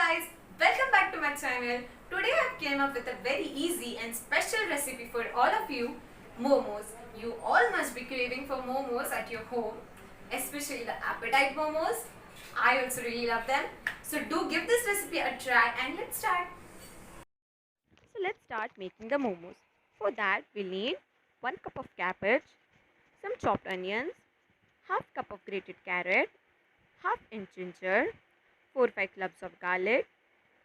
guys, welcome back to my channel. Today I came up with a very easy and special recipe for all of you, momos. You all must be craving for momos at your home, especially the appetite momos. I also really love them. So do give this recipe a try and let's start. So let's start making the momos. For that we'll need 1 cup of cabbage, some chopped onions, half cup of grated carrot, half inch ginger, 4-5 cloves of garlic,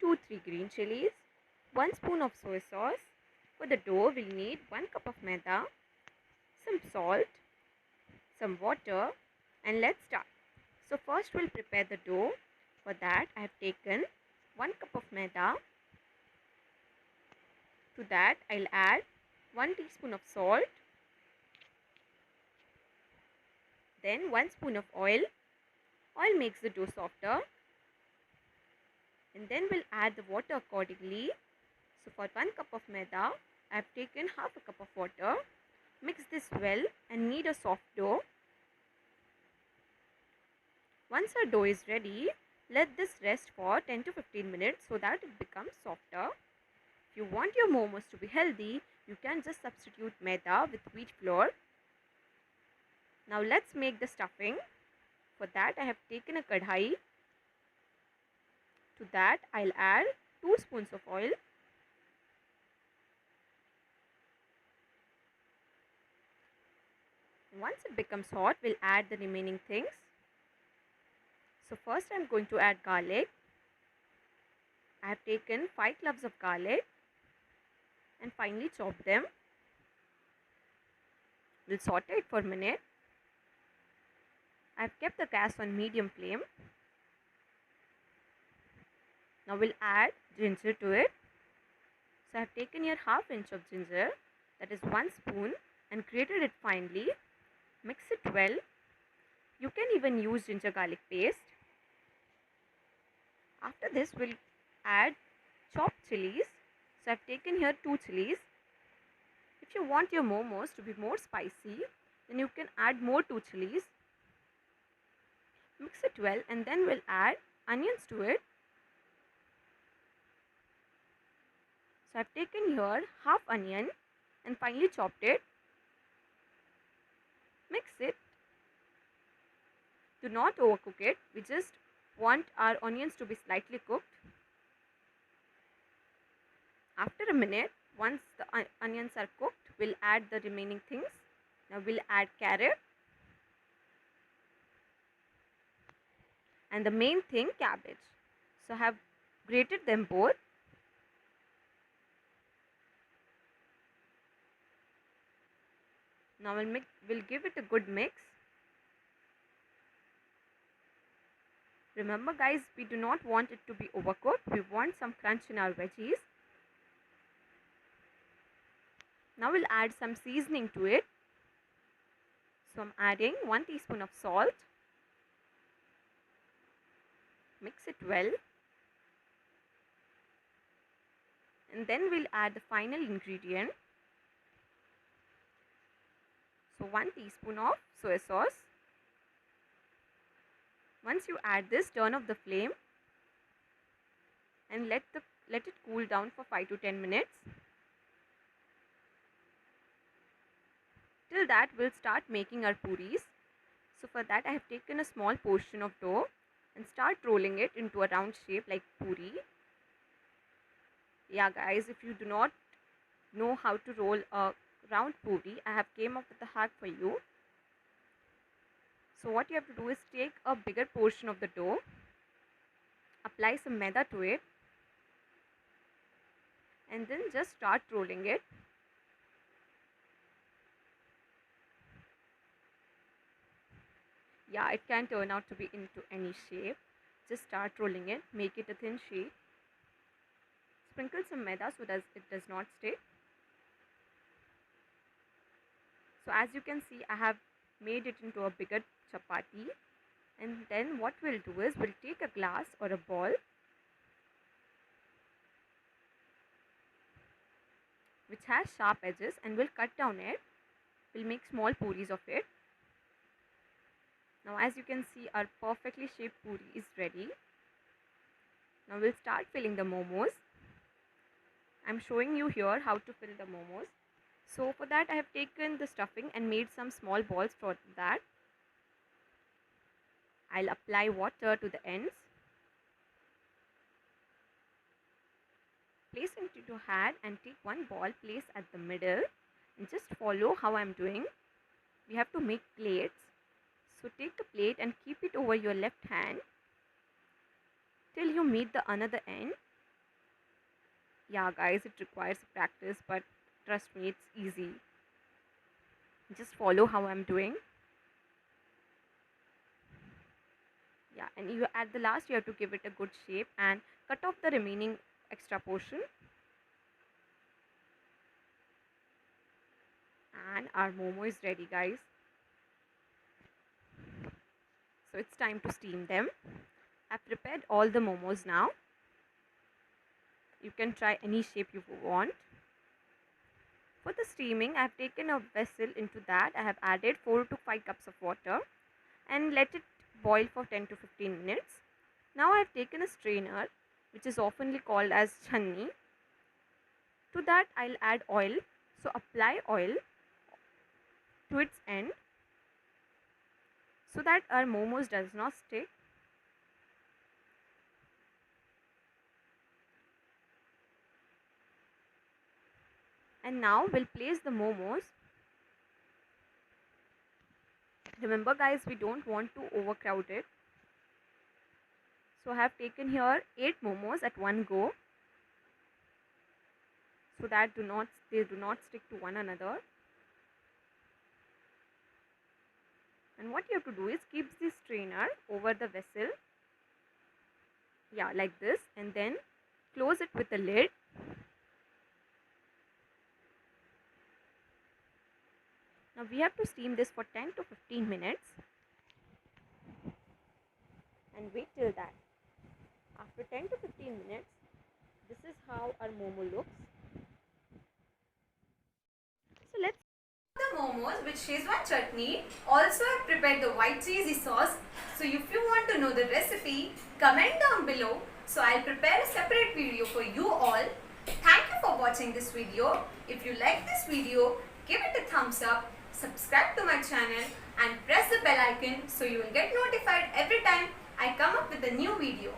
2-3 green chilies, 1 spoon of soy sauce. For the dough we'll need 1 cup of maida, some salt, some water, and let's start. So first we'll prepare the dough. For that I have taken 1 cup of maida. To that I'll add 1 teaspoon of salt, then 1 spoon of oil. Oil makes the dough softer, and then we'll add the water accordingly. So for 1 cup of maida, I have taken half a cup of water. Mix this well and knead a soft dough. Once our dough is ready, let this rest for 10 to 15 minutes so that it becomes softer. If you want your momos to be healthy, you can just substitute maida with wheat flour. Now let's make the stuffing. For that I have taken a kadhai. To that I'll add 2 spoons of oil. Once it becomes hot, we'll add the remaining things. So first I'm going to add garlic. I have taken 5 cloves of garlic and finely chopped them. We'll saute it for a minute. I have kept the gas on medium flame. Now we'll add ginger to it. So I have taken here half inch of ginger, that is 1 spoon, and grated it finely. Mix it well. You can even use ginger garlic paste. After this we'll add chopped chilies. So I've taken here 2 chilies. If you want your momos to be more spicy, then you can add more 2 chilies. Mix it well and then we'll add onions to it. So I've taken here half onion and finely chopped it. Mix it. Do not overcook it. We just want our onions to be slightly cooked. After a minute, once the onions are cooked, we'll add the remaining things. Now we'll add carrot and the main thing, cabbage. So I have grated them both. Now we'll give it a good mix. Remember guys, we do not want it to be overcooked. We want some crunch in our veggies. Now we'll add some seasoning to it. So I'm adding 1 teaspoon of salt. Mix it well. And then we'll add the final ingredient. So 1 teaspoon of soy sauce. Once you add this, turn off the flame and let it cool down for 5 to 10 minutes. Till that we'll start making our puris. So for that I have taken a small portion of dough and start rolling it into a round shape like puri. Yeah guys, if you do not know how to roll a round puri, I have came up with a hack for you. So what you have to do is take a bigger portion of the dough, apply some maida to it, and then just start rolling it. Yeah, it can turn out to be into any shape. Just start rolling it, make it a thin sheet. Sprinkle some maida so that it does not stick. So as you can see, I have made it into a bigger chapati. And then what we'll do is we'll take a glass or a ball which has sharp edges and we'll cut down it. We'll make small puris of it. Now as you can see, our perfectly shaped puri is ready. Now we'll start filling the momos. I'm showing you here how to fill the momos. So for that I have taken the stuffing and made some small balls for that. I'll apply water to the ends. Place it into a hat and take one ball, place at the middle and just follow how I'm doing. We have to make plates. So take a plate and keep it over your left hand till you meet the another end. Yeah guys, it requires practice, but trust me, it's easy. Just follow how I'm doing. Yeah, and you at the last you have to give it a good shape and cut off the remaining extra portion. And our momo is ready, guys. So it's time to steam them. I've prepared all the momos now. You can try any shape you want. For the steaming, I have taken a vessel. Into that I have added 4 to 5 cups of water and let it boil for 10 to 15 minutes. Now I have taken a strainer, which is oftenly called as channi. To that I'll add oil. So apply oil to its end so that our momos does not stick. And now we'll place the momos. Remember guys, we don't want to overcrowd it. So I have taken here 8 momos at one go so that they do not stick to one another. And what you have to do is keep the strainer over the vessel. Yeah, like this, and then close it with a lid. Now we have to steam this for 10 to 15 minutes and wait till that. After 10 to 15 minutes, this is how our momo looks. So let's The momos with Szechuan chutney. Also I've prepared the white cheesy sauce. So if you want to know the recipe, comment down below. So I'll prepare a separate video for you all. Thank you for watching this video. If you like this video, give it a thumbs up, subscribe to my channel and press the bell icon so you will get notified every time I come up with a new video.